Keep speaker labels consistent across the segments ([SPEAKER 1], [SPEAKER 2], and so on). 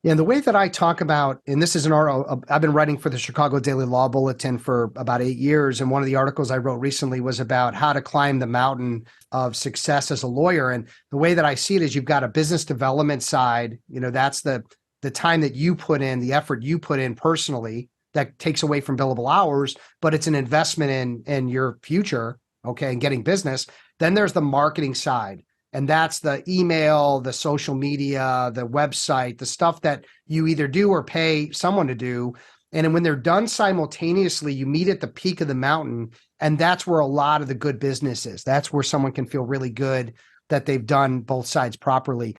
[SPEAKER 1] Yeah, and the way that I talk about, and this is an article, I've been writing for the Chicago Daily Law Bulletin for about 8 years. And one of the articles I wrote recently was about how to climb the mountain of success as a lawyer. And the way that I see it is you've got a business development side, that's the time that you put in, the effort you put in personally that takes away from billable hours, but it's an investment in your future, okay, and getting business. Then there's the marketing side. And that's the email, the social media, the website, the stuff that you either do or pay someone to do. And when they're done simultaneously, you meet at the peak of the mountain. And that's where a lot of the good business is. That's where someone can feel really good that they've done both sides properly.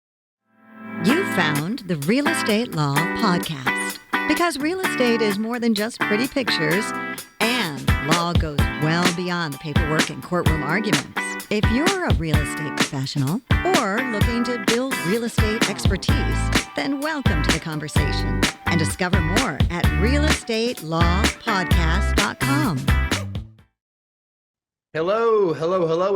[SPEAKER 2] You found the Real Estate Law Podcast because real estate is more than just pretty pictures, and law goes well beyond the paperwork and courtroom arguments. If you're a real estate professional or looking to build real estate expertise, then welcome to the conversation and discover more at realestatelawpodcast.com.
[SPEAKER 3] Hello.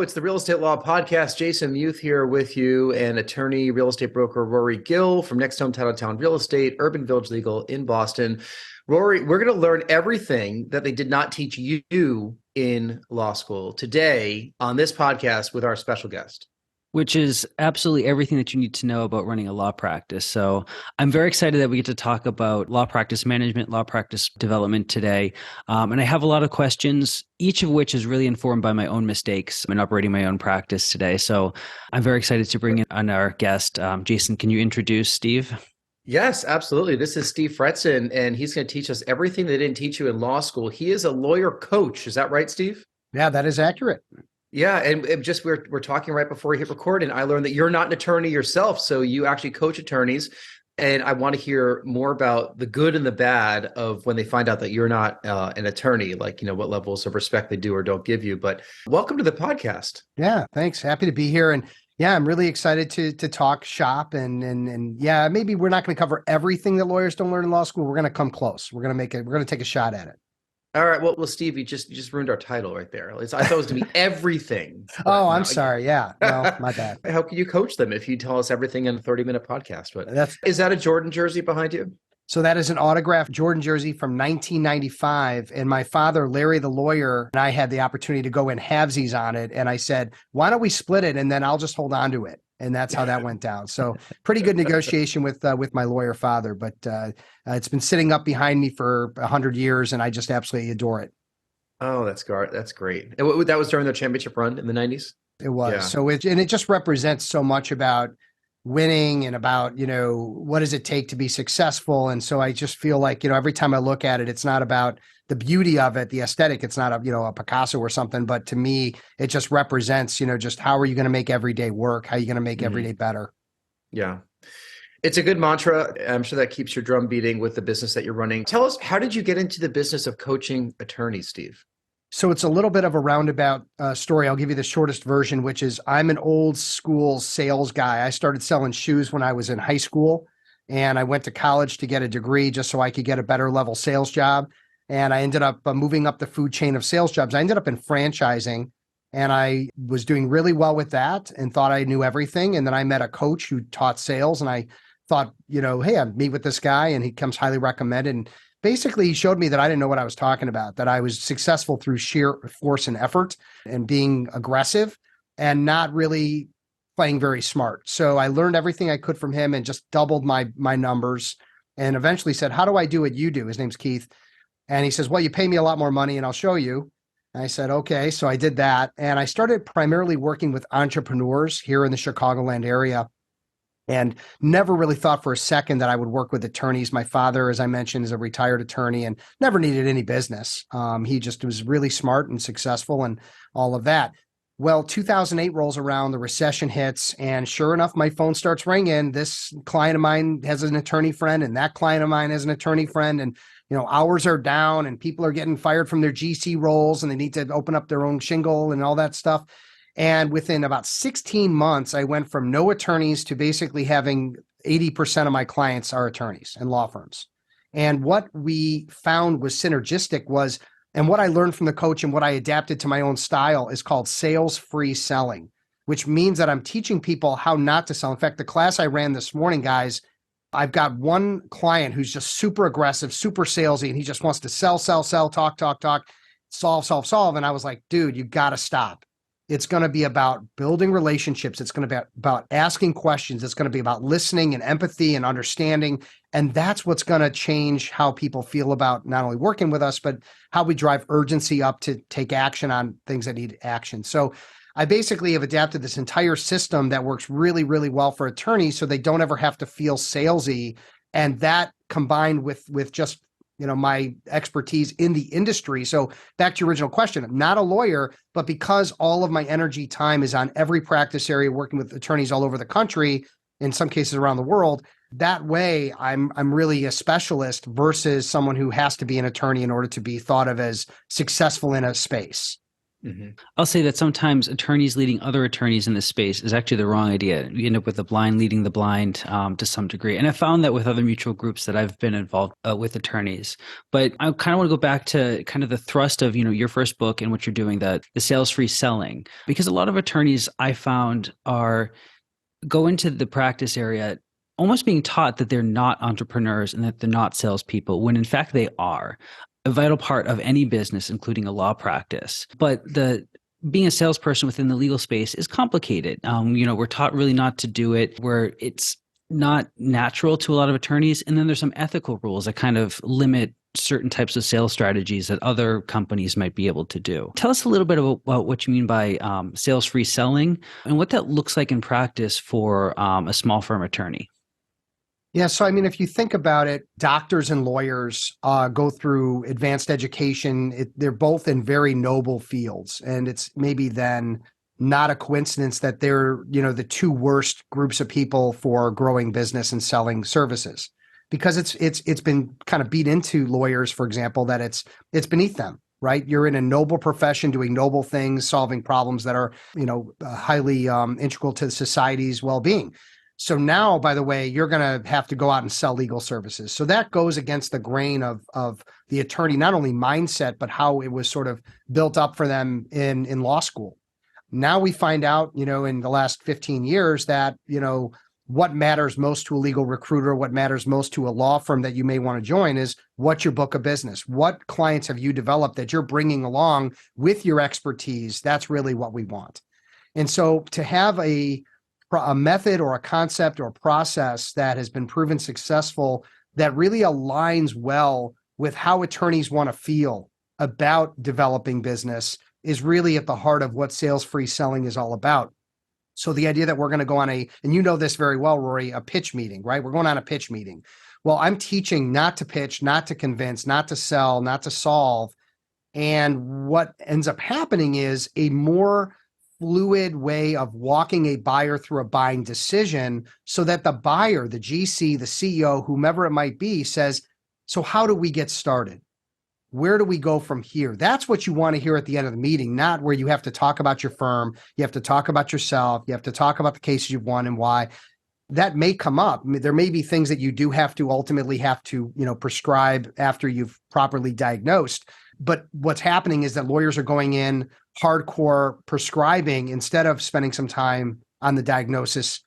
[SPEAKER 3] It's the Real Estate Law Podcast. Jason Muth here with you, and attorney, real estate broker Rory Gill from Next Home Title Town Real Estate, Urban Village Legal in Boston. Rory, we're going to learn everything that they did not teach you in law school today on this podcast with our special guest.
[SPEAKER 4] Which is absolutely everything that you need to know about running a law practice. So I'm very excited that we get to talk about law practice management, law practice development today. And I have a lot of questions, each of which is really informed by my own mistakes in operating my own practice today. So I'm very excited to bring in on our guest. Jason, can you introduce Steve?
[SPEAKER 3] Yes, absolutely. This is Steve Fretzin, and he's going to teach us everything they didn't teach you in law school. He is a lawyer coach. Is that right, Steve?
[SPEAKER 1] Yeah, that is accurate.
[SPEAKER 3] Yeah, and just we're talking right before we hit record, and I learned that you're not an attorney yourself, so you actually coach attorneys. And I want to hear more about the good and the bad of when they find out that you're not an attorney, like, what levels of respect they do or don't give you. But welcome to the podcast.
[SPEAKER 1] Yeah, thanks. Happy to be here. And yeah, I'm really excited to talk shop and yeah, maybe we're not going to cover everything that lawyers don't learn in law school. We're going to come close. We're going to take a shot at it.
[SPEAKER 3] All right. Well, Steve, you just ruined our title right there. I thought it was going to be everything.
[SPEAKER 1] Oh, I'm sorry. Yeah. No, my bad.
[SPEAKER 3] How can you coach them if you tell us everything in a 30-minute podcast? But is that a Jordan jersey behind you?
[SPEAKER 1] So that is an autographed Jordan jersey from 1995. And my father, Larry the lawyer, and I had the opportunity to go in halvesies on it. And I said, why don't we split it? And then I'll just hold on to it. And that's how that went down. So pretty good negotiation with my lawyer father. But it's been sitting up behind me for 100 years, and I just absolutely adore it.
[SPEAKER 3] Oh, that's great. And that was during the championship run in the 90s?
[SPEAKER 1] It was.
[SPEAKER 3] Yeah.
[SPEAKER 1] So it just represents so much about winning and about, what does it take to be successful? And so I just feel like, every time I look at it, it's not about the beauty of it, the aesthetic. It's not a Picasso or something, but to me, it just represents, just how are you going to make every day work? How are you going to make every day better?
[SPEAKER 3] Yeah. It's a good mantra. I'm sure that keeps your drum beating with the business that you're running. Tell us, how did you get into the business of coaching attorneys, Steve?
[SPEAKER 1] So it's a little bit of a roundabout story. I'll give you the shortest version, which is I'm an old school sales guy. I started selling shoes when I was in high school, and I went to college to get a degree just so I could get a better level sales job. And I ended up moving up the food chain of sales jobs. I ended up in franchising, and I was doing really well with that and thought I knew everything. And then I met a coach who taught sales, and I thought, hey, I meet with this guy, and he comes highly recommended. And basically, he showed me that I didn't know what I was talking about, that I was successful through sheer force and effort and being aggressive and not really playing very smart. So I learned everything I could from him and just doubled my numbers, and eventually said, how do I do what you do? His name's Keith. And he says, well, you pay me a lot more money and I'll show you. And I said, okay. So I did that. And I started primarily working with entrepreneurs here in the Chicagoland area, and never really thought for a second that I would work with attorneys. My father, as I mentioned, is a retired attorney and never needed any business. He just was really smart and successful and all of that. Well, 2008 rolls around, the recession hits, and sure enough, my phone starts ringing. This client of mine has an attorney friend, and that client of mine has an attorney friend. And, hours are down and people are getting fired from their GC roles and they need to open up their own shingle and all that stuff. And within about 16 months, I went from no attorneys to basically having 80% of my clients are attorneys and law firms. And what we found was synergistic was, and what I learned from the coach and what I adapted to my own style is called sales-free selling, which means that I'm teaching people how not to sell. In fact, the class I ran this morning, guys, I've got one client who's just super aggressive, super salesy, and he just wants to sell, talk, solve. And I was like, dude, you got to stop. It's going to be about building relationships. It's going to be about asking questions. It's going to be about listening and empathy and understanding. And that's what's going to change how people feel about not only working with us, but how we drive urgency up to take action on things that need action. So I basically have adapted this entire system that works really, really well for attorneys so they don't ever have to feel salesy. And that combined with just my expertise in the industry. So back to your original question, I'm not a lawyer, but because all of my energy time is on every practice area, working with attorneys all over the country, in some cases around the world, that way I'm really a specialist versus someone who has to be an attorney in order to be thought of as successful in a space.
[SPEAKER 4] Mm-hmm. I'll say that sometimes attorneys leading other attorneys in this space is actually the wrong idea. You end up with the blind leading the blind to some degree. And I found that with other mutual groups that I've been involved with attorneys. But I kind of want to go back to kind of the thrust of, your first book and what you're doing, the sales-free selling, because a lot of attorneys I found go into the practice area almost being taught that they're not entrepreneurs and that they're not salespeople, when in fact they are a vital part of any business, including a law practice. But being a salesperson within the legal space is complicated. We're taught really not to do it, where it's not natural to a lot of attorneys. And then there's some ethical rules that kind of limit certain types of sales strategies that other companies might be able to do. Tell us a little bit about what you mean by sales-free selling and what that looks like in practice for a small firm attorney.
[SPEAKER 1] Yeah. So, if you think about it, doctors and lawyers go through advanced education. They're both in very noble fields. And it's maybe then not a coincidence that they're, the two worst groups of people for growing business and selling services, because it's been kind of beat into lawyers, for example, that it's beneath them, right? You're in a noble profession doing noble things, solving problems that are, highly integral to society's well-being. So now, by the way, you're going to have to go out and sell legal services. So that goes against the grain of the attorney, not only mindset, but how it was sort of built up for them in law school. Now we find out, in the last 15 years that, what matters most to a legal recruiter, what matters most to a law firm that you may want to join is what's your book of business? What clients have you developed that you're bringing along with your expertise? That's really what we want. And so to have a method or a concept or a process that has been proven successful that really aligns well with how attorneys want to feel about developing business is really at the heart of what sales-free selling is all about. So the idea that we're going to go on and you know this very well, Rory, a pitch meeting, right? We're going on a pitch meeting. Well, I'm teaching not to pitch, not to convince, not to sell, not to solve. And what ends up happening is a more fluid way of walking a buyer through a buying decision so that the buyer, the GC, the CEO, whomever it might be, says, so how do we get started? Where do we go from here? That's what you want to hear at the end of the meeting, not where you have to talk about your firm. You have to talk about yourself. You have to talk about the cases you've won and why. That may come up. There may be things that you do have to ultimately prescribe after you've properly diagnosed. But what's happening is that lawyers are going in hardcore prescribing instead of spending some time on the diagnosis,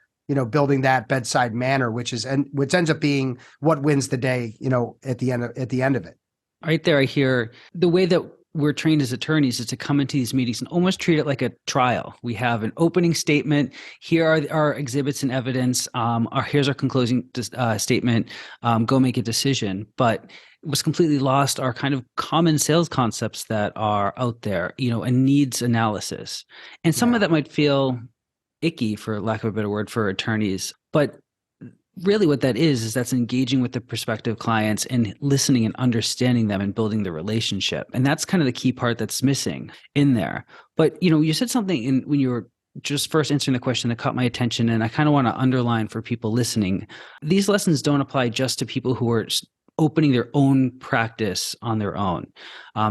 [SPEAKER 1] building that bedside manner, which ends up being what wins the day, at the end of it.
[SPEAKER 4] Right there, I hear the way that we're trained as attorneys is to come into these meetings and almost treat it like a trial. We have an opening statement. Here are our exhibits and evidence. Here's our concluding statement. Go make a decision. But what's completely lost are kind of common sales concepts that are out there, a needs analysis. And some of that might feel icky, for lack of a better word, for attorneys. But really what that is that's engaging with the prospective clients and listening and understanding them and building the relationship. And that's kind of the key part that's missing in there. But, you said something when you were just first answering the question that caught my attention. And I kind of want to underline for people listening. These lessons don't apply just to people who are opening their own practice on their own.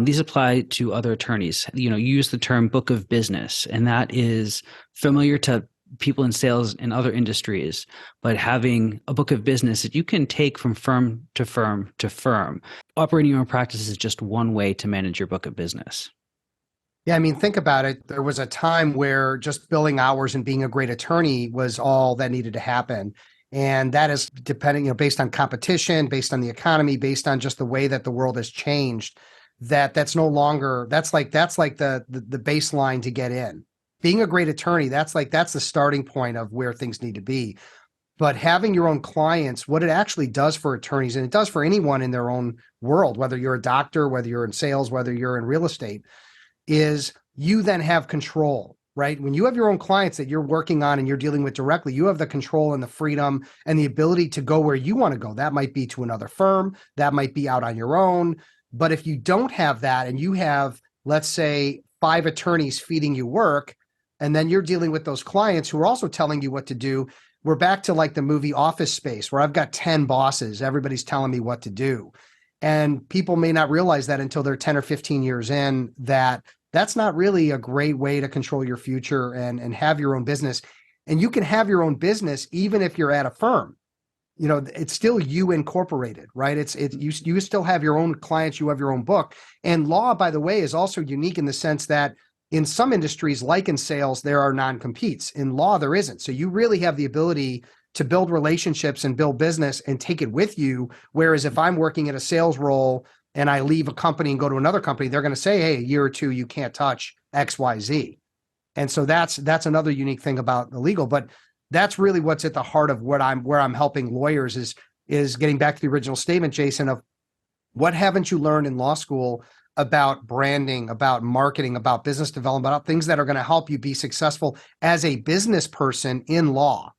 [SPEAKER 4] These apply to other attorneys. You use the term book of business, and that is familiar to people in sales in other industries, but having a book of business that you can take from firm to firm to firm. Operating your own practice is just one way to manage your book of business.
[SPEAKER 1] Yeah, think about it. There was a time where just billing hours and being a great attorney was all that needed to happen. And that is depending, based on competition, based on the economy, based on just the way that the world has changed, that's no longer, that's like the baseline to get in. Being a great attorney, that's the starting point of where things need to be. But having your own clients, what it actually does for attorneys, and it does for anyone in their own world, whether you're a doctor, whether you're in sales, whether you're in real estate, is you then have control, right? When you have your own clients that you're working on and you're dealing with directly, you have the control and the freedom and the ability to go where you want to go. That might be to another firm, that might be out on your own. But if you don't have that and you have, let's say, 5 attorneys feeding you work, and then you're dealing with those clients who are also telling you what to do, we're back to like the movie Office Space, where I've got 10 bosses, everybody's telling me what to do. And people may not realize that until they're 10 or 15 years in, that that's not really a great way to control your future and have your own business. And you can have your own business even if you're at a firm. It's still you incorporated, right? You still have your own clients, you have your own book. And law, by the way, is also unique in the sense that in some industries, like in sales, there are non-competes. In law, there isn't. So you really have the ability to build relationships and build business and take it with you. Whereas if I'm working at a sales role and I leave a company and go to another company, they're going to say, hey, a year or two, you can't touch X, Y, Z. And so that's another unique thing about the legal. But that's really what's at the heart of where I'm helping lawyers is getting back to the original statement, Jason, of what haven't you learned in law school about branding, about marketing, about business development, about things that are going to help you be successful as a business person in law.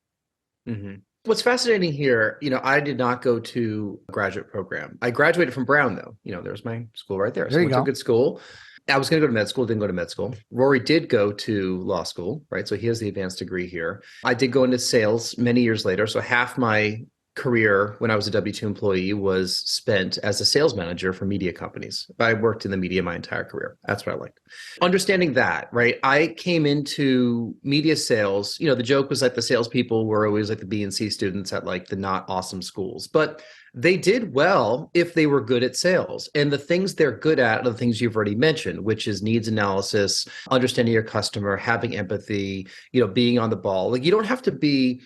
[SPEAKER 3] Mm-hmm. What's fascinating here, I did not go to a graduate program. I graduated from Brown, though. There's my school right there. So I went to a good school. I was going to go to med school, didn't go to med school. Rory did go to law school, right? So he has the advanced degree here. I did go into sales many years later. So half my career when I was a W-2 employee was spent as a sales manager for media companies. I worked in the media my entire career. That's what I liked. Understanding that, right? I came into media sales. The joke was like the salespeople were always like the B and C students at like the not awesome schools, but they did well if they were good at sales. And the things they're good at are the things you've already mentioned, which is needs analysis, understanding your customer, having empathy, being on the ball. Like you don't have to be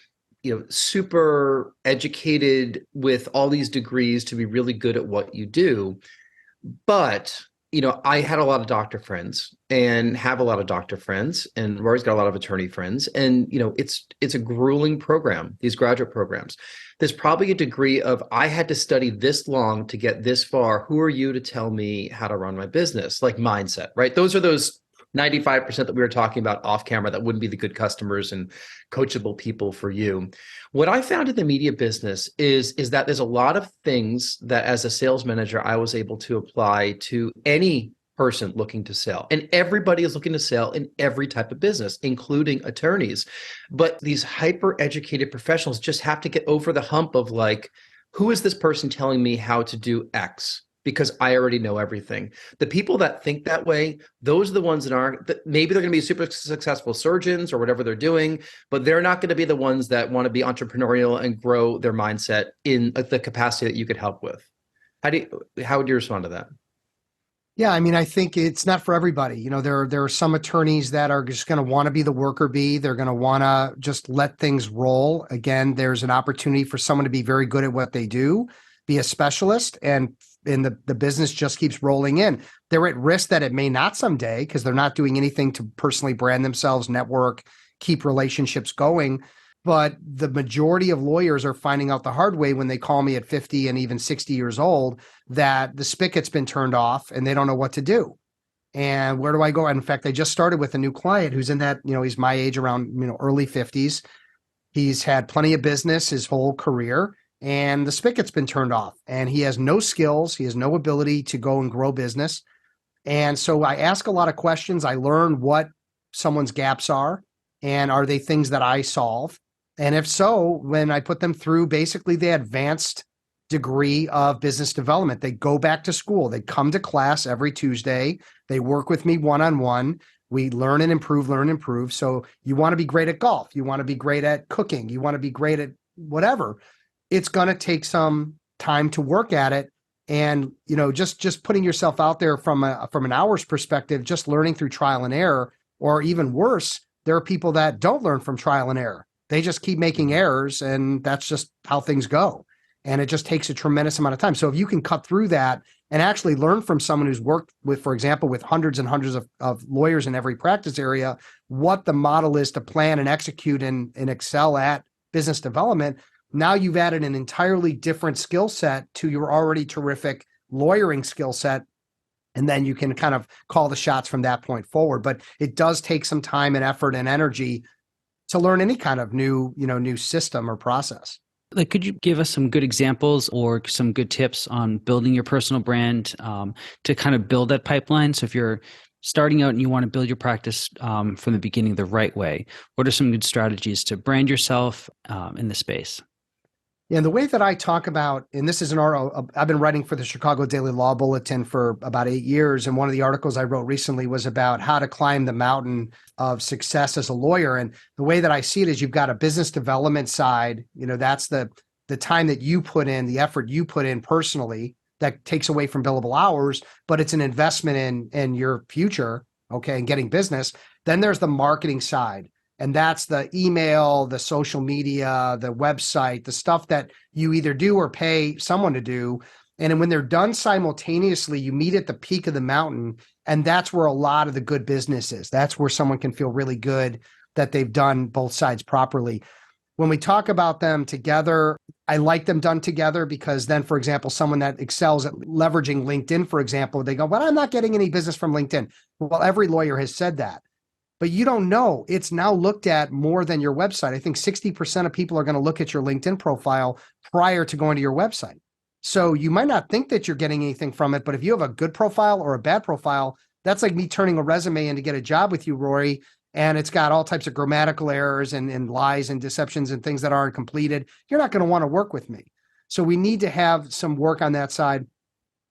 [SPEAKER 3] super educated with all these degrees to be really good at what you do. But, I had a lot of doctor friends and have a lot of doctor friends, and Rory's got a lot of attorney friends. And, it's a grueling program, these graduate programs. There's probably a degree of, I had to study this long to get this far. Who are you to tell me how to run my business? Like mindset, right? Those are those 95% that we were talking about off camera that wouldn't be the good customers and coachable people for you. What I found in the media business is that there's a lot of things that as a sales manager, I was able to apply to any person looking to sell. And everybody is looking to sell in every type of business, including attorneys. But these hyper-educated professionals just have to get over the hump of like, who is this person telling me how to do X? Because I already know everything. The people that think that way, those are the ones that maybe they're going to be super successful surgeons or whatever they're doing, but they're not going to be the ones that want to be entrepreneurial and grow their mindset in the capacity that you could help with. How would you respond to that?
[SPEAKER 1] Yeah, I mean, I think it's not for everybody. There are some attorneys that are just going to want to be the worker bee. They're going to want to just let things roll. Again, there's an opportunity for someone to be very good at what they do, be a specialist, and the business just keeps rolling in. They're at risk that it may not someday because they're not doing anything to personally brand themselves, network, keep relationships going. But the majority of lawyers are finding out the hard way when they call me at 50 and even 60 years old that the spigot's been turned off and they don't know what to do. And where do I go? In fact, I just started with a new client who's in that, he's my age, around, early 50s. He's had plenty of business his whole career, and the spigot's been turned off, and he has no skills. He has no ability to go and grow business. And so I ask a lot of questions. I learn what someone's gaps are, and are they things that I solve? And if so, when I put them through basically the advanced degree of business development, they go back to school. They come to class every Tuesday. They work with me one-on-one. We learn and improve. So you want to be great at golf. You want to be great at cooking. You want to be great at whatever. It's going to take some time to work at it. And, just putting yourself out there from an hours perspective, just learning through trial and error, or even worse, there are people that don't learn from trial and error. They just keep making errors, and that's just how things go. And it just takes a tremendous amount of time. So if you can cut through that and actually learn from someone who's worked with, for example, with hundreds and hundreds of lawyers in every practice area, what the model is to plan and execute and excel at business development, now you've added an entirely different skill set to your already terrific lawyering skill set. And then you can kind of call the shots from that point forward. But it does take some time and effort and energy to learn any kind of new system or process.
[SPEAKER 4] Like, could you give us some good examples or some good tips on building your personal brand to kind of build that pipeline? So if you're starting out and you want to build your practice from the beginning the right way, what are some good strategies to brand yourself in the space?
[SPEAKER 1] Yeah, and the way that I talk about, and this is I've been writing for the Chicago Daily Law Bulletin for about 8 years. And one of the articles I wrote recently was about how to climb the mountain of success as a lawyer. And the way that I see it is you've got a business development side, that's the time that you put in, the effort you put in personally that takes away from billable hours, but it's an investment in your future, okay, and getting business. Then there's the marketing side. And that's the email, the social media, the website, the stuff that you either do or pay someone to do. And when they're done simultaneously, you meet at the peak of the mountain. And that's where a lot of the good business is. That's where someone can feel really good that they've done both sides properly. When we talk about them together, I like them done together because then, for example, someone that excels at leveraging LinkedIn, for example, they go, well, I'm not getting any business from LinkedIn. Well, every lawyer has said that. But you don't know. It's now looked at more than your website. I think 60% of people are going to look at your LinkedIn profile prior to going to your website. So you might not think that you're getting anything from it, but if you have a good profile or a bad profile, that's like me turning a resume in to get a job with you, Rory, and it's got all types of grammatical errors and lies and deceptions and things that aren't completed. You're not going to want to work with me. So we need to have some work on that side.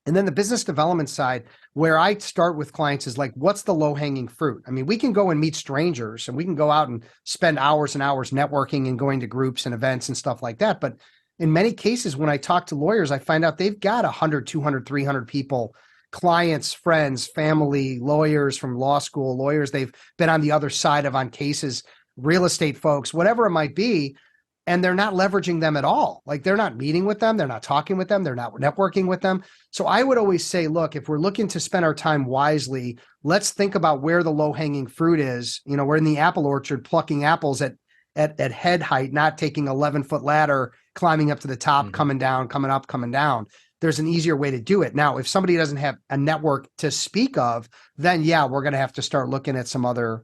[SPEAKER 1] And then the business development side, where I start with clients is like, what's the low-hanging fruit? I mean, we can go and meet strangers and we can go out and spend hours and hours networking and going to groups and events and stuff like that. But in many cases, when I talk to lawyers, I find out they've got 100, 200, 300 people, clients, friends, family, lawyers from law school, lawyers they've been on the other side of on cases, real estate folks, whatever it might be. And they're not leveraging them at all. Like they're not meeting with them. They're not talking with them. They're not networking with them. So I would always say, look, if we're looking to spend our time wisely, let's think about where the low-hanging fruit is. We're in the apple orchard plucking apples at head height, not taking 11-foot ladder, climbing up to the top, coming down, coming up, coming down. There's an easier way to do it. Now, if somebody doesn't have a network to speak of, then yeah, we're going to have to start looking at some other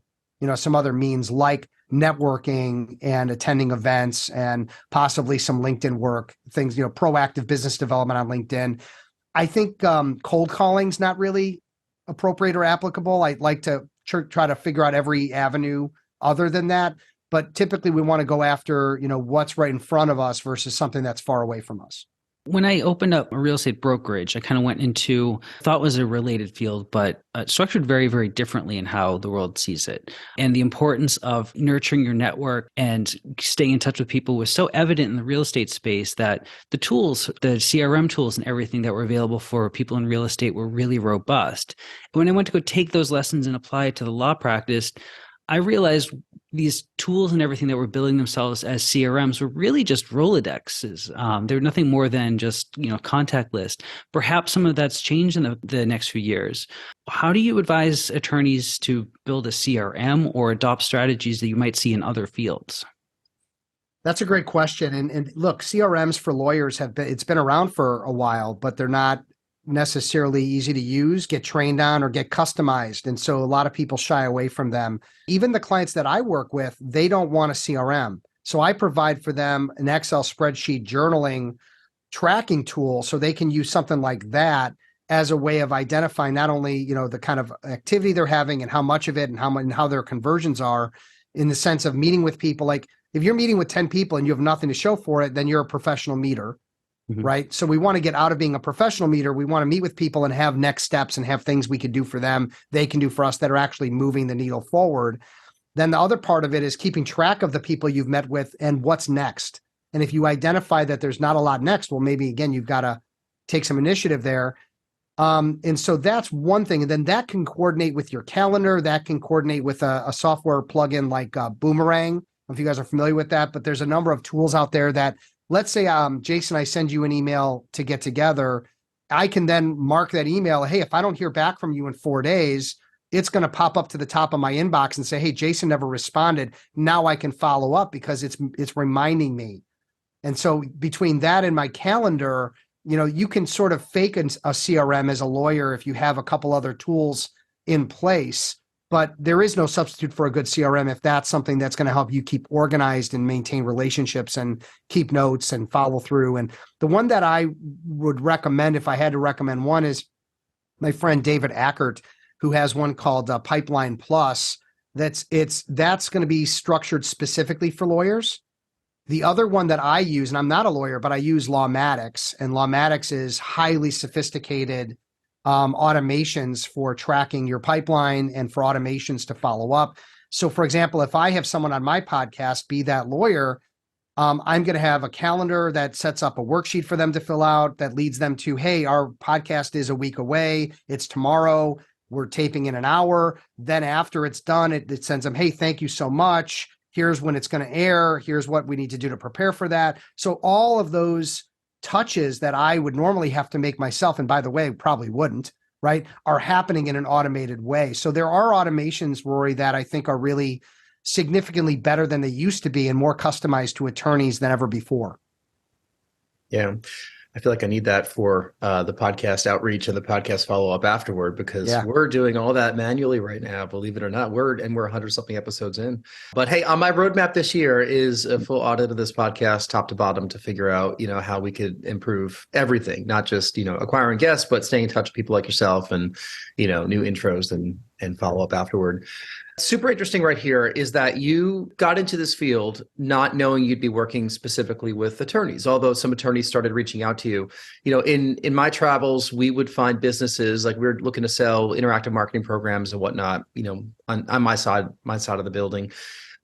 [SPEAKER 1] means like networking and attending events and possibly some LinkedIn work, things, proactive business development on LinkedIn. I think cold calling is not really appropriate or applicable. I'd like to try to figure out every avenue other than that. But typically we want to go after, what's right in front of us versus something that's far away from us.
[SPEAKER 4] When I opened up a real estate brokerage, I kind of went into, thought was a related field, but structured very, very differently in how the world sees it. And the importance of nurturing your network and staying in touch with people was so evident in the real estate space that the tools, the CRM tools and everything that were available for people in real estate were really robust. And when I went to go take those lessons and apply it to the law practice, I realized these tools and everything that were building themselves as CRMs were really just Rolodexes. They're nothing more than just, contact list. Perhaps some of that's changed in the next few years. How do you advise attorneys to build a CRM or adopt strategies that you might see in other fields?
[SPEAKER 1] That's a great question. And look, CRMs for lawyers it's been around for a while, but they're not necessarily easy to use, get trained on, or get customized. And so a lot of people shy away from them. Even the clients that I work with, they don't want a CRM. So I provide for them an Excel spreadsheet journaling tracking tool so they can use something like that as a way of identifying not only, the kind of activity they're having and how much of it and how their conversions are, in the sense of meeting with people. Like if you're meeting with 10 people and you have nothing to show for it, then you're a professional meter. Right. So we want to get out of being a professional meter. We want to meet with people and have next steps and have things we could do for them, they can do for us, that are actually moving the needle forward. Then the other part of it is keeping track of the people you've met with and what's next. And if you identify that there's not a lot next, well, maybe again, you've got to take some initiative there. And so that's one thing. And then that can coordinate with your calendar. That can coordinate with a software plugin like Boomerang, know if you guys are familiar with that, but there's a number of tools out there that, let's say, Jason, I send you an email to get together. I can then mark that email. Hey, if I don't hear back from you in 4 days, it's going to pop up to the top of my inbox and say, hey, Jason never responded. Now I can follow up because it's reminding me. And so between that and my calendar, you can sort of fake a CRM as a lawyer if you have a couple other tools in place, but there is no substitute for a good CRM if that's something that's going to help you keep organized and maintain relationships and keep notes and follow through. And the one that I would recommend, if I had to recommend one, is my friend David Ackert, who has one called Pipeline Plus. That's going to be structured specifically for lawyers. The other one that I use, and I'm not a lawyer, but I use Lawmatics, and Lawmatics is highly sophisticated automations for tracking your pipeline and for automations to follow up. So for example, if I have someone on my podcast be that lawyer, I'm going to have a calendar that sets up a worksheet for them to fill out that leads them to, hey, our podcast is a week away. It's tomorrow. We're taping in an hour. Then after it's done, it sends them, hey, thank you so much. Here's when it's going to air. Here's what we need to do to prepare for that. So all of those touches that I would normally have to make myself, and by the way, probably wouldn't, right, are happening in an automated way. So there are automations, Rory, that I think are really significantly better than they used to be and more customized to attorneys than ever before.
[SPEAKER 3] Yeah. I feel like I need that for the podcast outreach and the podcast follow-up afterward, because we're doing all that manually right now, believe it or not. We're 100-something episodes in. But hey, on my roadmap this year is a full audit of this podcast, top to bottom, to figure out, how we could improve everything, not just, acquiring guests, but staying in touch with people like yourself and, new intros and follow-up afterward. Super interesting right here is that you got into this field not knowing you'd be working specifically with attorneys, although some attorneys started reaching out to you. In my travels, we would find businesses like we were looking to sell interactive marketing programs and whatnot, on my side of the building.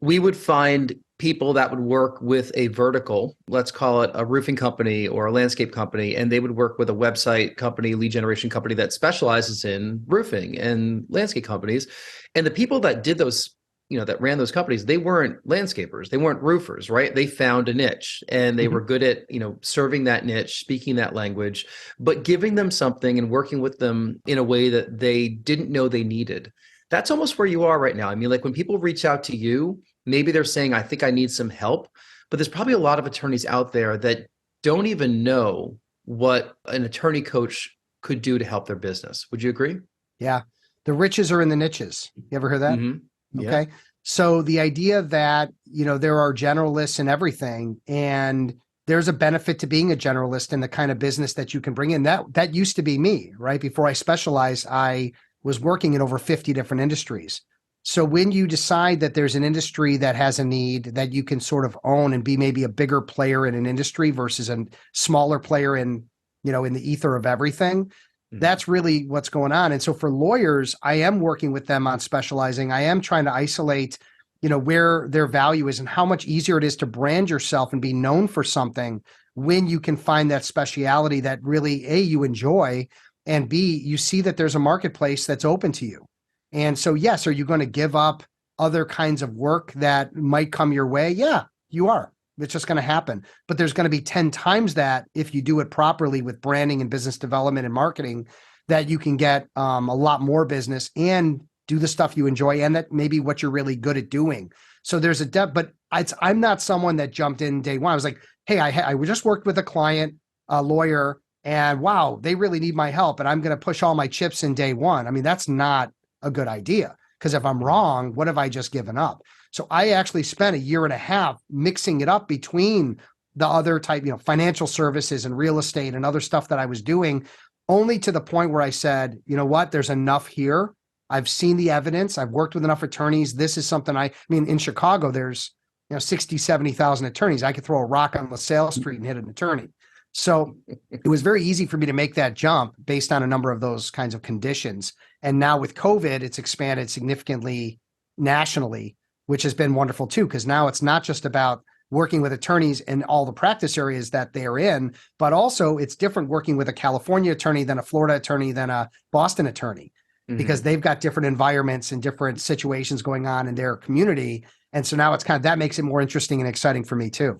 [SPEAKER 3] We would find people that would work with a vertical, let's call it a roofing company or a landscape company, and they would work with a website company, lead generation company that specializes in roofing and landscape companies. And the people that did those, that ran those companies, they weren't landscapers, they weren't roofers, right? They found a niche and they were good at, serving that niche, speaking that language, but giving them something and working with them in a way that they didn't know they needed. That's almost where you are right now. I mean, like when people reach out to you, maybe they're saying, I think I need some help, but there's probably a lot of attorneys out there that don't even know what an attorney coach could do to help their business. Would you agree?
[SPEAKER 1] Yeah. The riches are in the niches. You ever heard that?
[SPEAKER 3] Mm-hmm. Yeah.
[SPEAKER 1] Okay. So the idea that, there are generalists in everything, and there's a benefit to being a generalist in the kind of business that you can bring in. That used to be me, right? Before I specialized, I was working in over 50 different industries. So when you decide that there's an industry that has a need that you can sort of own and be maybe a bigger player in an industry versus a smaller player in the ether of everything, that's really what's going on. And so for lawyers, I am working with them on specializing. I am trying to isolate, where their value is and how much easier it is to brand yourself and be known for something when you can find that speciality that really, A, you enjoy, and B, you see that there's a marketplace that's open to you. And so, yes, are you going to give up other kinds of work that might come your way? Yeah, you are. It's just going to happen. But there's going to be 10 times that if you do it properly with branding and business development and marketing, that you can get a lot more business and do the stuff you enjoy and that maybe what you're really good at doing. So there's a depth, but I'm not someone that jumped in day one. I was like, hey, I just worked with a client, a lawyer, and wow, they really need my help. And I'm going to push all my chips in day one. I mean, that's not a good idea, because if I'm wrong, what have I just given up? So I actually spent a year and a half mixing it up between the other type, financial services and real estate and other stuff that I was doing, only to the point where I said, you know what, there's enough here. I've seen the evidence. I've worked with enough attorneys. This is something in Chicago, there's 60, 70,000 attorneys. I could throw a rock on LaSalle Street and hit an attorney. So it was very easy for me to make that jump based on a number of those kinds of conditions. And now with COVID, it's expanded significantly nationally, which has been wonderful too, because now it's not just about working with attorneys in all the practice areas that they're in, but also it's different working with a California attorney than a Florida attorney than a Boston attorney, because they've got different environments and different situations going on in their community. And so now it's kind of, that makes it more interesting and exciting for me too.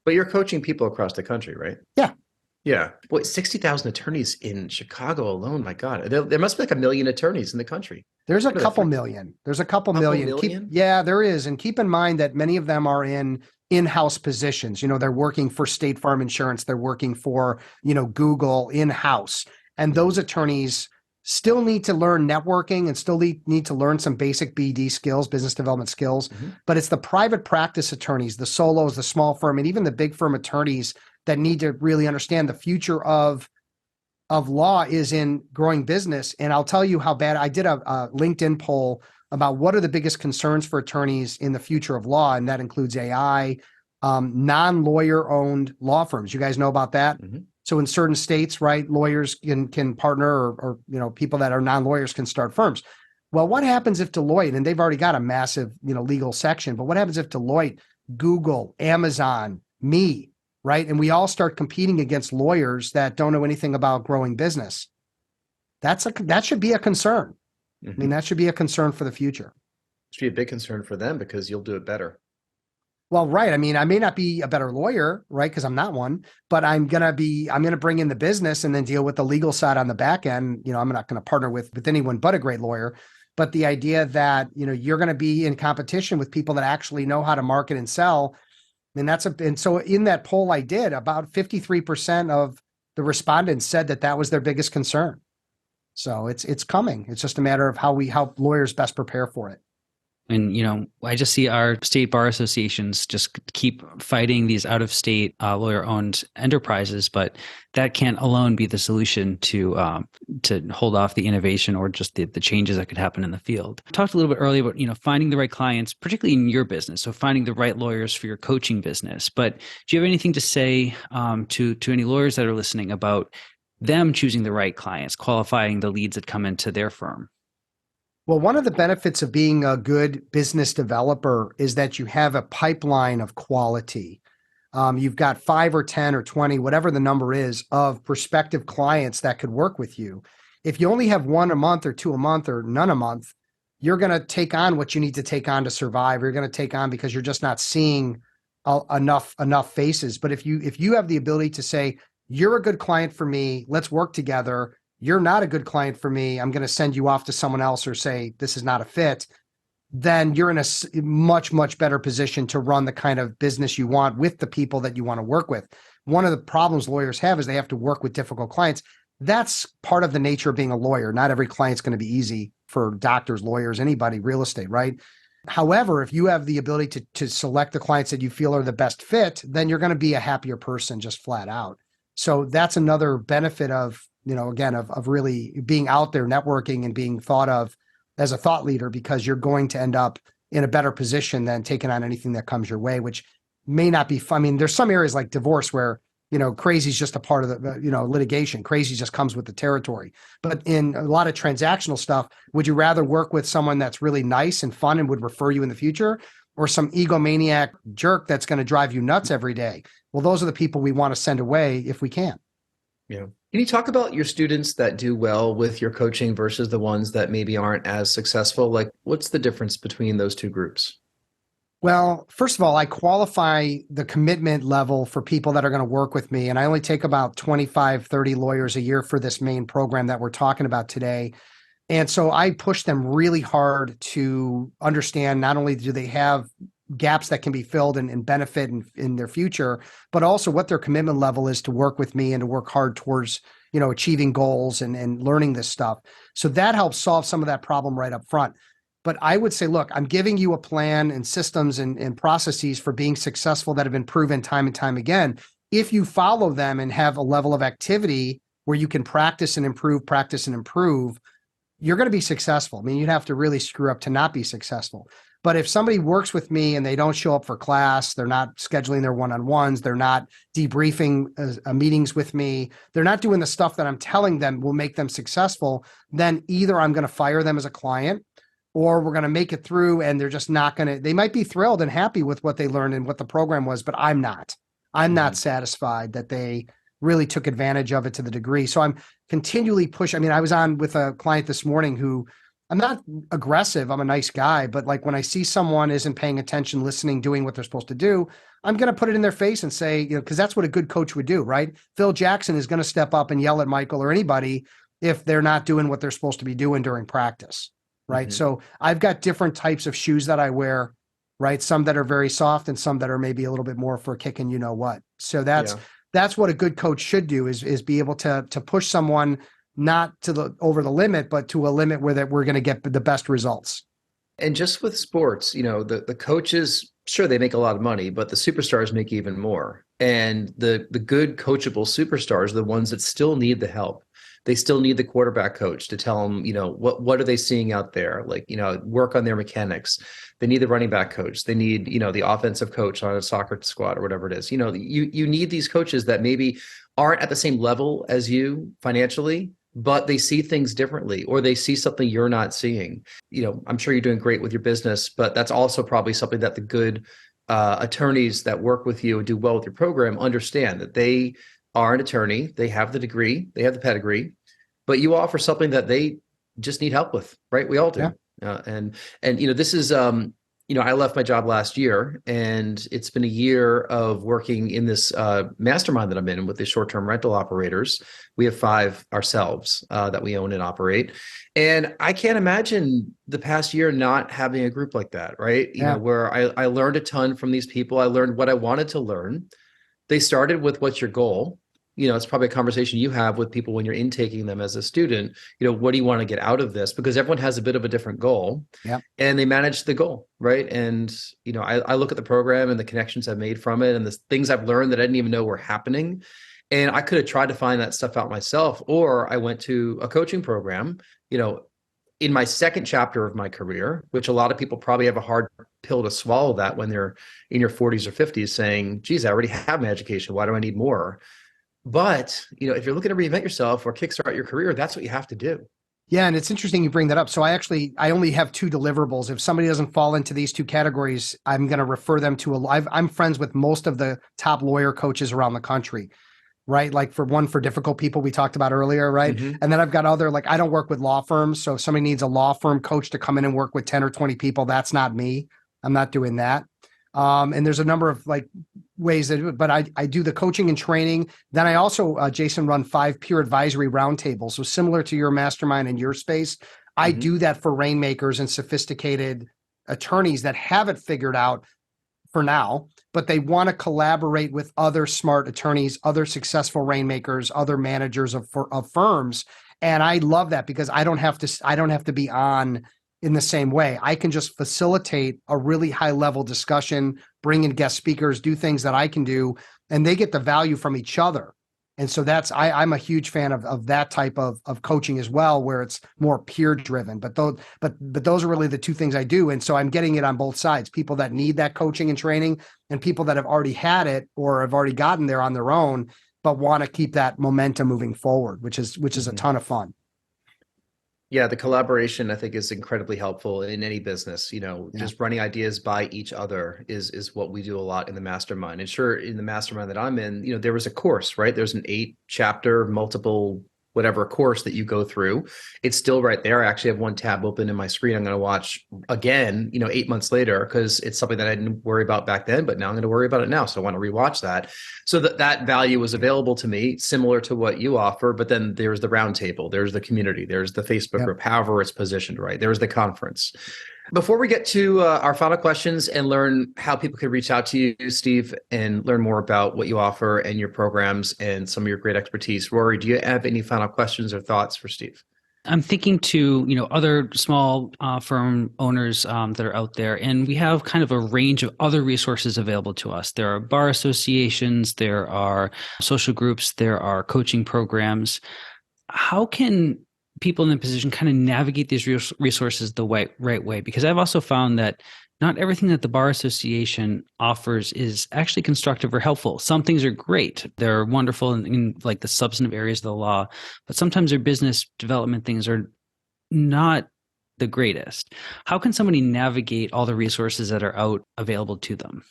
[SPEAKER 3] But you're coaching people across the country, right?
[SPEAKER 1] Yeah.
[SPEAKER 3] Yeah. Boy, 60,000 attorneys in Chicago alone. My God. There must be like 1 million attorneys in the country.
[SPEAKER 1] There's a
[SPEAKER 3] What are they,
[SPEAKER 1] couple
[SPEAKER 3] freaking-
[SPEAKER 1] million. There's a couple
[SPEAKER 3] Couple
[SPEAKER 1] million.
[SPEAKER 3] million?
[SPEAKER 1] Yeah, there is. And keep in mind that many of them are in-house positions. You know, they're working for State Farm Insurance. They're working for, you know, Google in-house. And those attorneys still need to learn networking and still need to learn some basic BD skills, business development skills. But it's the private practice attorneys, the solos, the small firm, and even the big firm attorneys that need to really understand the future of law is in growing business. And I'll tell you how bad. I did a LinkedIn poll about what are the biggest concerns for attorneys in the future of law, and that includes AI, non-lawyer owned law firms. You guys know about that? So in certain states, right, lawyers can partner, or you know, people that are non-lawyers can start firms. Well, what happens if Deloitte, and they've already got a massive, you know, legal section, but what happens if Deloitte, Google, Amazon, me, right, and we all start competing against lawyers that don't know anything about growing business? That should be a concern. I mean, that should be a concern for the future.
[SPEAKER 3] It should be a big concern for them because you'll do it better.
[SPEAKER 1] Well, right. I mean, I may not be a better lawyer, right? Because I'm not one, but I'm going to bring in the business and then deal with the legal side on the back end. You know, I'm not going to partner with anyone but a great lawyer. But the idea that, you know, you're going to be in competition with people that actually know how to market and sell. And and so in that poll I did, about 53% of the respondents said that was their biggest concern. So it's coming. It's just a matter of how lawyers best prepare for it.
[SPEAKER 4] And, you know, I just see our state bar associations just keep fighting these out-of-state lawyer-owned enterprises, but that can't alone be the solution to hold off the innovation or just the changes that could happen in the field. I talked a little bit earlier about, you know, finding the right clients, particularly in your business, so finding the right lawyers for your coaching business. But do you have anything to say to any lawyers that are listening about them choosing the right clients, qualifying the leads that come into their firm?
[SPEAKER 1] Well, one of the benefits of being a good business developer is that you have a pipeline of quality. You've got 5 or 10 or 20, whatever the number is, of prospective clients that could work with you. If you only have 1 a month or 2 a month or none a month, you're going to take on what you need to take on to survive. You're going to take on because you're just not seeing enough faces. But if you have the ability to say, you're a good client for me, let's work together. You're not a good client for me, I'm going to send you off to someone else or say, this is not a fit, then you're in a much, much better position to run the kind of business you want with the people that you want to work with. One of the problems lawyers have is they have to work with difficult clients. That's part of the nature of being a lawyer. Not every client's going to be easy for doctors, lawyers, anybody, real estate, right? However, if you have the ability to select the clients that you feel are the best fit, then you're going to be a happier person just flat out. So that's another benefit of, you know, again, of really being out there networking and being thought of as a thought leader, because you're going to end up in a better position than taking on anything that comes your way, which may not be fun. I mean, there's some areas like divorce where, you know, crazy is just a part of the, you know, litigation. Crazy just comes with the territory. But in a lot of transactional stuff, would you rather work with someone that's really nice and fun and would refer you in the future, or some egomaniac jerk that's going to drive you nuts every day? Well, those are the people we want to send away if we can.
[SPEAKER 3] Yeah. Can you talk about your students that do well with your coaching versus the ones that maybe aren't as successful? Like, what's the difference between those two groups?
[SPEAKER 1] Well, first of all, I qualify the commitment level for people that are going to work with me. And I only take about 25, 30 lawyers a year for this main program that we're talking about today. And so I push them really hard to understand not only do they have gaps that can be filled and benefit in their future, but also what their commitment level is to work with me and to work hard towards, you know, achieving goals and learning this stuff. So that helps solve some of that problem right up front. But I would say, look, I'm giving you a plan and systems and processes for being successful that have been proven time and time again. If you follow them and have a level of activity where you can practice and improve, you're going to be successful. I mean, you'd have to really screw up to not be successful. But if somebody works with me and they don't show up for class, they're not scheduling their one-on-ones, they're not debriefing meetings with me, they're not doing the stuff that I'm telling them will make them successful, then either I'm going to fire them as a client, or we're going to make it through and they're just not going to, they might be thrilled and happy with what they learned and what the program was, but I'm not. I'm not satisfied that they really took advantage of it to the degree. So I'm continually pushing. I mean, I was on with a client this morning who I'm not aggressive. I'm a nice guy, but like when I see someone isn't paying attention, listening, doing what they're supposed to do, I'm going to put it in their face and say, because that's what a good coach would do, right? Phil Jackson is going to step up and yell at Michael or anybody if they're not doing what they're supposed to be doing during practice, right? So I've got different types of shoes that I wear, right? Some that are very soft and some that are maybe a little bit more for kicking, you know what? So that's what a good coach should do is be able to push someone not to the over the limit, but to a limit where that we're going to get the best results.
[SPEAKER 3] And just with sports, the coaches, sure, they make a lot of money, but the superstars make even more. And the good coachable superstars are the ones that still need the help. They still need the quarterback coach to tell them, what are they seeing out there? Like, work on their mechanics. They need the running back coach. They need, the offensive coach on a soccer squad or whatever it is. You need these coaches that maybe aren't at the same level as you financially, but they see things differently, or they see something you're not seeing. I'm sure you're doing great with your business, but that's also probably something that the good attorneys that work with you and do well with your program understand, that they are an attorney, they have the degree, they have the pedigree, but you offer something that they just need help with, right? We all do. Yeah. And this is, I left my job last year, and it's been a year of working in this mastermind that I'm in with the short-term rental operators. We have 5 ourselves that we own and operate. And I can't imagine the past year not having a group like that, right? Where I learned a ton from these people. I learned what I wanted to learn. They started with, what's your goal? It's probably a conversation you have with people when you're intaking them as a student. What do you want to get out of this? Because everyone has a bit of a different goal, and they manage the goal, right? And, I look at the program and the connections I've made from it and the things I've learned that I didn't even know were happening. And I could have tried to find that stuff out myself, or I went to a coaching program, in my second chapter of my career, which a lot of people probably have a hard pill to swallow that when they're in your 40s or 50s saying, geez, I already have my education. Why do I need more? But, if you're looking to reinvent yourself or kickstart your career, that's what you have to do.
[SPEAKER 1] Yeah. And it's interesting you bring that up. So I only have 2 deliverables. If somebody doesn't fall into these 2 categories, I'm going to refer them to I'm friends with most of the top lawyer coaches around the country, right? Like for difficult people we talked about earlier, right? And then I've got other, like, I don't work with law firms. So if somebody needs a law firm coach to come in and work with 10 or 20 people, that's not me. I'm not doing that. And there's a number of ways that do it, but I do the coaching and training. Then I also, Jason, run 5 peer advisory roundtables. So similar to your mastermind in your space, I do that for rainmakers and sophisticated attorneys that have it figured out for now, but they want to collaborate with other smart attorneys, other successful rainmakers, other managers of firms. And I love that because I don't have to be on in the same way. I can just facilitate a really high level discussion, bring in guest speakers, do things that I can do, and they get the value from each other. And so I'm a huge fan of that type of coaching as well, where it's more peer driven. But those are really the 2 things I do. And so I'm getting it on both sides: people that need that coaching and training, and people that have already had it or have already gotten there on their own, but want to keep that momentum moving forward, which is a ton of fun.
[SPEAKER 3] Yeah, the collaboration, I think, is incredibly helpful in any business. Just running ideas by each other is what we do a lot in the mastermind. And sure, in the mastermind that I'm in, there was a course, right? There's an 8-chapter, multiple whatever course that you go through. It's still right there. I actually have one tab open in my screen. I'm going to watch again, 8 months later, because it's something that I didn't worry about back then, but now I'm going to worry about it now. So I want to rewatch that. So that value was available to me, similar to what you offer. But then there's the roundtable, there's the community, there's the Facebook group, however it's positioned, right? There's the conference. Before we get to our final questions and learn how people can reach out to you, Steve, and learn more about what you offer and your programs and some of your great expertise, Rory, do you have any final questions or thoughts for Steve?
[SPEAKER 4] I'm thinking to, other small firm owners that are out there, and we have kind of a range of other resources available to us. There are bar associations, there are social groups, there are coaching programs. How can people in the position kind of navigate these resources the right way? Because I've also found that not everything that the Bar Association offers is actually constructive or helpful. Some things are great. They're wonderful in like the substantive areas of the law, but sometimes their business development things are not the greatest. How can somebody navigate all the resources that are available to them?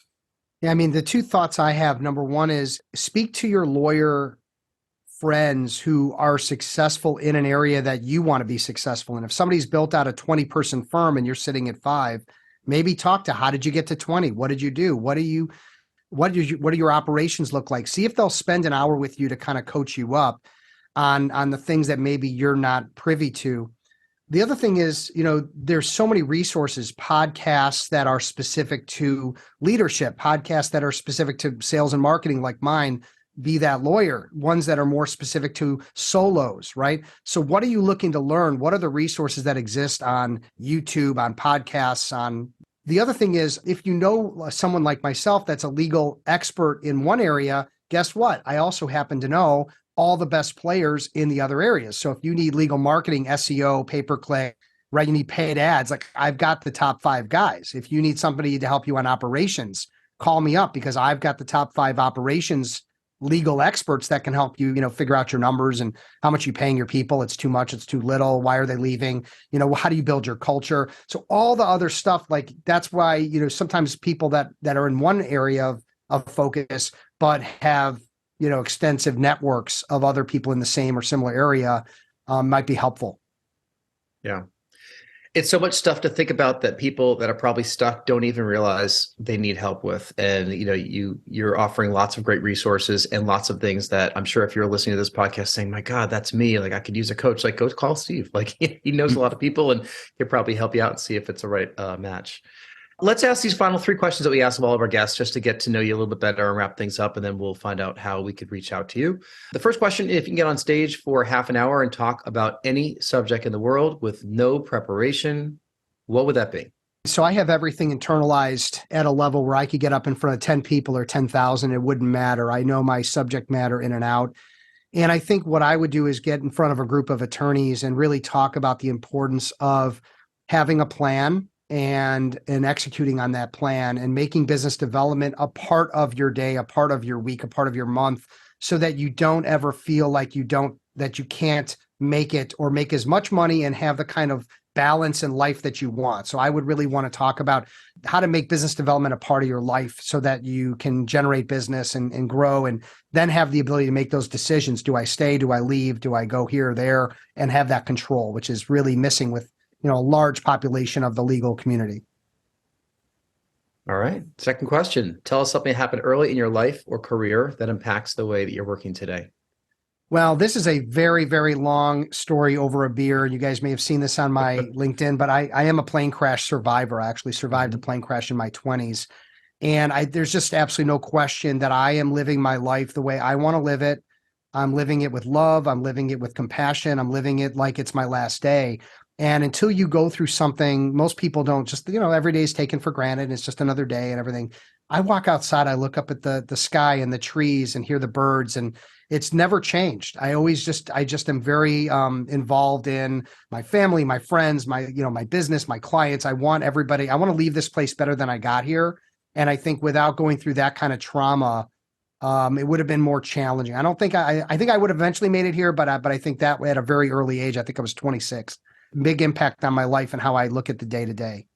[SPEAKER 1] Yeah, I mean, the 2 thoughts I have, number one is speak to your lawyer friends who are successful in an area that you want to be successful in. If somebody's built out a 20-person firm and you're sitting at 5, maybe talk to, how did you get to 20? What did you do? What do your operations look like? See if they'll spend an hour with you to kind of coach you up on the things that maybe you're not privy to. The other thing is, there's so many resources, podcasts that are specific to leadership, podcasts that are specific to sales and marketing like mine, Be That Lawyer, ones that are more specific to solos, right? So what are you looking to learn? What are the resources that exist on YouTube, on podcasts, on... The other thing is, if you know someone like myself that's a legal expert in one area, guess what? I also happen to know all the best players in the other areas. So if you need legal marketing, SEO, pay-per-click, right, you need paid ads, like I've got the top 5 guys. If you need somebody to help you on operations, call me up because I've got the top 5 operations legal experts that can help you, figure out your numbers and how much you're paying your people. It's too much, it's too little. Why are they leaving? How do you build your culture? So all the other stuff, like that's why, sometimes people that are in one area of focus, but have, extensive networks of other people in the same or similar area might be helpful.
[SPEAKER 3] Yeah. It's so much stuff to think about that people that are probably stuck don't even realize they need help with. And, you're offering lots of great resources and lots of things that I'm sure if you're listening to this podcast saying, my God, that's me. Like I could use a coach, like go call Steve. Like he knows a lot of people and he'll probably help you out and see if it's a right match. Let's ask these final 3 questions that we ask of all of our guests just to get to know you a little bit better and wrap things up. And then we'll find out how we could reach out to you. The first question, if you can get on stage for half an hour and talk about any subject in the world with no preparation, what would that be?
[SPEAKER 1] So I have everything internalized at a level where I could get up in front of 10 people or 10,000. It wouldn't matter. I know my subject matter in and out. And I think what I would do is get in front of a group of attorneys and really talk about the importance of having a plan and executing on that plan and making business development a part of your day, a part of your week, a part of your month, so that you don't ever feel like that you can't make it or make as much money and have the kind of balance in life that you want. So I would really want to talk about how to make business development a part of your life so that you can generate business and grow and then have the ability to make those decisions. Do I stay? Do I leave? Do I go here or there? And have that control, which is really missing with a large population of the legal community.
[SPEAKER 3] All right. Second question. Tell us something that happened early in your life or career that impacts the way that you're working today.
[SPEAKER 1] Well, this is a very, very long story over a beer. You guys may have seen this on my LinkedIn, but I am a plane crash survivor. I actually survived a plane crash in my 20s. And there's just absolutely no question that I am living my life the way I want to live it. I'm living it with love. I'm living it with compassion. I'm living it like it's my last day. And until you go through something, most people don't just, every day is taken for granted. And it's just another day and everything. I walk outside, I look up at the sky and the trees and hear the birds, and it's never changed. I just am very involved in my family, my friends, my business, my clients. I want to leave this place better than I got here. And I think without going through that kind of trauma, it would have been more challenging. I think I would have eventually made it here, but I think that at a very early age, I think I was 26. Big impact on my life and how I look at the day to day.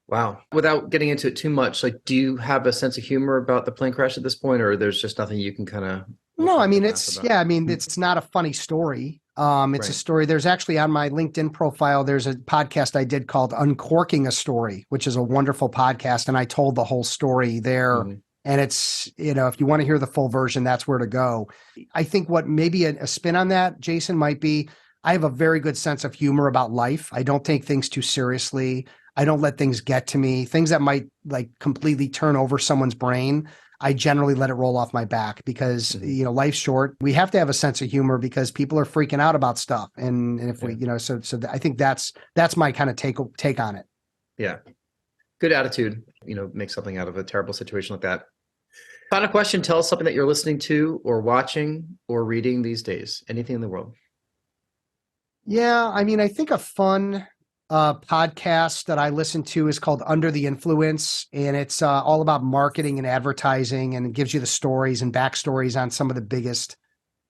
[SPEAKER 3] Wow. Without getting into it too much, do you have a sense of humor about the plane crash at this point, or there's just nothing you can kind of...
[SPEAKER 1] No, I mean, it's not a funny story. It's a story. There's actually on my LinkedIn profile, there's a podcast I did called Uncorking a Story, which is a wonderful podcast. And I told the whole story there. Mm-hmm. And it's, if you want to hear the full version, that's where to go. I think what maybe a spin on that, Jason, might be, I have a very good sense of humor about life. I don't take things too seriously. I don't let things get to me. Things that might completely turn over someone's brain, I generally let it roll off my back because, life's short. We have to have a sense of humor because people are freaking out about stuff. And if we, so I think that's my kind of take on it.
[SPEAKER 3] Yeah. Good attitude, make something out of a terrible situation like that. Final question. Tell us something that you're listening to or watching or reading these days. Anything in the world.
[SPEAKER 1] Yeah. I mean, I think a fun podcast that I listen to is called Under the Influence, and it's all about marketing and advertising, and it gives you the stories and backstories on some of the biggest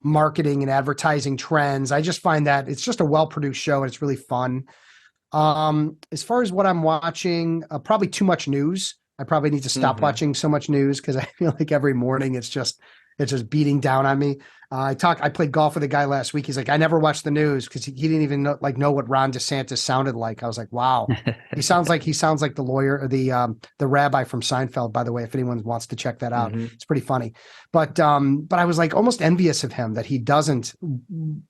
[SPEAKER 1] marketing and advertising trends. I just find that it's just a well-produced show and it's really fun. As far as what I'm watching, probably too much news. I probably need to stop watching so much news because I feel like every morning it's just it's just beating down on me. I played golf with a guy last week. He's like, I never watched the news because he didn't even know what Ron DeSantis sounded like. I was like, wow, he sounds like the lawyer, or the rabbi from Seinfeld, by the way, if anyone wants to check that out. It's pretty funny. But I was like almost envious of him that he doesn't,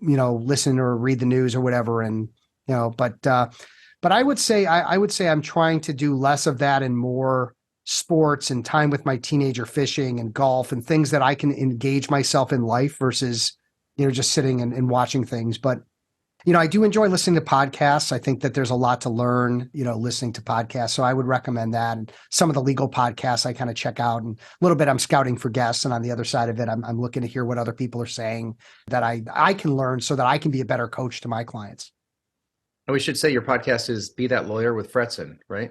[SPEAKER 1] listen or read the news or whatever. And, but I would say, I'm trying to do less of that and more sports and time with my teenager, fishing and golf and things that I can engage myself in life versus, just sitting and watching things. But, I do enjoy listening to podcasts. I think that there's a lot to learn, listening to podcasts. So I would recommend that. And some of the legal podcasts I kind of check out, and a little bit I'm scouting for guests. And on the other side of it, I'm looking to hear what other people are saying that I can learn so that I can be a better coach to my clients.
[SPEAKER 3] And we should say your podcast is Be That Lawyer with Fretzin, right?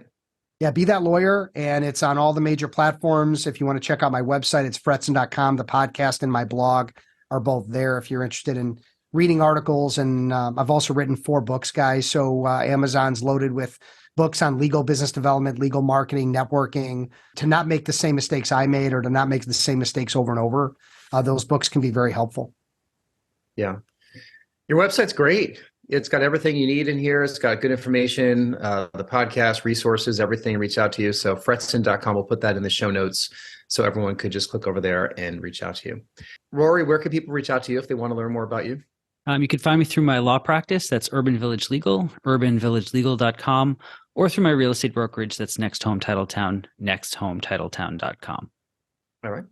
[SPEAKER 1] Yeah, Be That Lawyer, and it's on all the major platforms. If you want to check out my website, it's fretzin.com. The podcast and my blog are both there if you're interested in reading articles. And I've also written 4 books, guys. So Amazon's loaded with books on legal business development, legal marketing, networking, to not make the same mistakes I made or to not make the same mistakes over and over. Those books can be very helpful.
[SPEAKER 3] Yeah. Your website's great. It's got everything you need in here. It's got good information, the podcast, resources, everything. Reach out to you. So fretzin.com, we'll put that in the show notes so everyone could just click over there and reach out to you. Rory, where can people reach out to you if they want to learn more about you?
[SPEAKER 4] You can find me through my law practice. That's Urban Village Legal, urbanvillagelegal.com, or through my real estate brokerage. That's Next Home Titletown, nexthometitletown.com.
[SPEAKER 3] All right.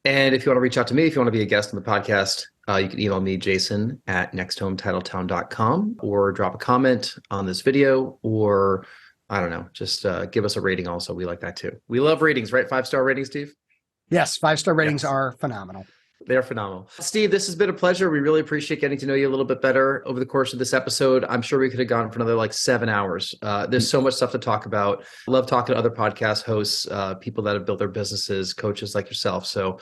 [SPEAKER 3] And if you want to reach out to me, if you want to be a guest on the podcast, you can email me, jason@nexthometitletown.com, or drop a comment on this video, or I don't know, just give us a rating also. We like that too. We love ratings, right? 5-star ratings, Steve?
[SPEAKER 1] Yes, 5-star ratings are phenomenal.
[SPEAKER 3] They're phenomenal. Steve, this has been a pleasure. We really appreciate getting to know you a little bit better over the course of this episode. I'm sure we could have gone for another 7 hours. There's so much stuff to talk about. I love talking to other podcast hosts, people that have built their businesses, coaches like yourself. So,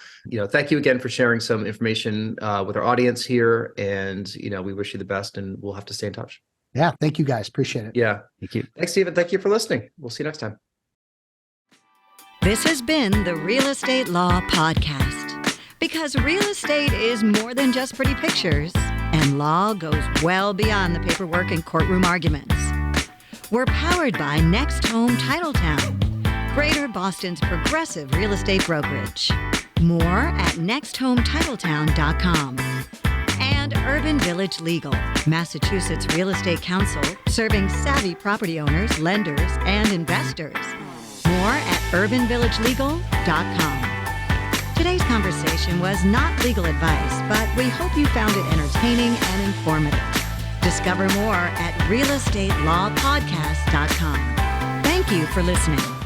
[SPEAKER 3] thank you again for sharing some information with our audience here. And, we wish you the best, and we'll have to stay in touch.
[SPEAKER 1] Yeah. Thank you, guys. Appreciate it.
[SPEAKER 3] Yeah.
[SPEAKER 4] Thank you.
[SPEAKER 3] Thanks, Steve. And thank you for listening. We'll see you next time.
[SPEAKER 2] This has been the Real Estate Law Podcast. Because real estate is more than just pretty pictures, and law goes well beyond the paperwork and courtroom arguments. We're powered by Next Home Titletown, Greater Boston's progressive real estate brokerage. More at nexthometitletown.com. And Urban Village Legal, Massachusetts Real Estate Council, serving savvy property owners, lenders, and investors. More at urbanvillagelegal.com. Today's conversation was not legal advice, but we hope you found it entertaining and informative. Discover more at realestatelawpodcast.com. Thank you for listening.